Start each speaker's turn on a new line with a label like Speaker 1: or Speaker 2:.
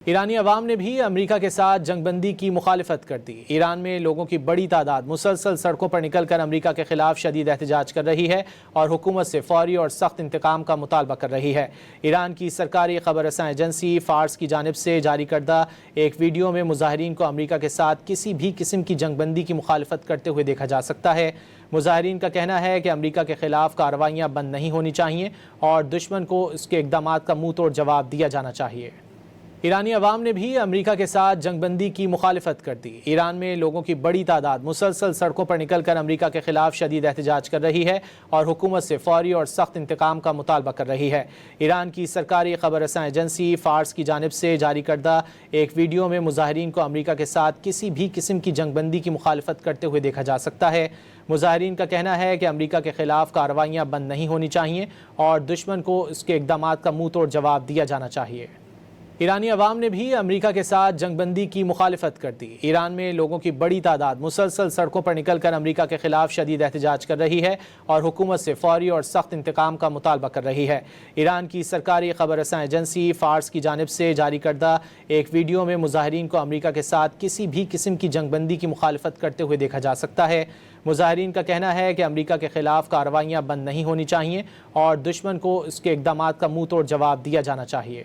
Speaker 1: ایرانی عوام نے بھی امریکہ کے ساتھ جنگ بندی کی مخالفت کر دی۔ ایران میں لوگوں کی بڑی تعداد مسلسل سڑکوں پر نکل کر امریکہ کے خلاف شدید احتجاج کر رہی ہے اور حکومت سے فوری اور سخت انتقام کا مطالبہ کر رہی ہے۔ ایران کی سرکاری خبر رساں ایجنسی فارس کی جانب سے جاری کردہ ایک ویڈیو میں مظاہرین کو امریکہ کے ساتھ کسی بھی قسم کی جنگ بندی کی مخالفت کرتے ہوئے دیکھا جا سکتا ہے۔ مظاہرین کا کہنا ہے کہ امریکہ کے خلاف کارروائیاں بند نہیں ہونی چاہیے اور دشمن کو اس کے اقدامات کا منہ توڑ جواب دیا جانا چاہیے۔ ایرانی عوام نے بھی امریکہ کے ساتھ جنگ بندی کی مخالفت کر دی۔ ایران میں لوگوں کی بڑی تعداد مسلسل سڑکوں پر نکل کر امریکہ کے خلاف شدید احتجاج کر رہی ہے اور حکومت سے فوری اور سخت انتقام کا مطالبہ کر رہی ہے۔ ایران کی سرکاری خبر رساں ایجنسی فارس کی جانب سے جاری کردہ ایک ویڈیو میں مظاہرین کو امریکہ کے ساتھ کسی بھی قسم کی جنگ بندی کی مخالفت کرتے ہوئے دیکھا جا سکتا ہے۔ مظاہرین کا کہنا ہے کہ امریکہ کے خلاف کارروائیاں بند نہیں ہونی چاہیے اور دشمن کو اس کے اقدامات کا منہ توڑ جواب دیا جانا چاہیے۔ ایرانی عوام نے بھی امریکہ کے ساتھ جنگ بندی کی مخالفت کر دی۔ ایران میں لوگوں کی بڑی تعداد مسلسل سڑکوں پر نکل کر امریکہ کے خلاف شدید احتجاج کر رہی ہے اور حکومت سے فوری اور سخت انتقام کا مطالبہ کر رہی ہے۔ ایران کی سرکاری خبر رساں ایجنسی فارس کی جانب سے جاری کردہ ایک ویڈیو میں مظاہرین کو امریکہ کے ساتھ کسی بھی قسم کی جنگ بندی کی مخالفت کرتے ہوئے دیکھا جا سکتا ہے۔ مظاہرین کا کہنا ہے کہ امریکہ کے خلاف کارروائیاں بند نہیں ہونی چاہیے اور دشمن کو اس کے اقدامات کا منہ توڑ جواب دیا جانا چاہیے۔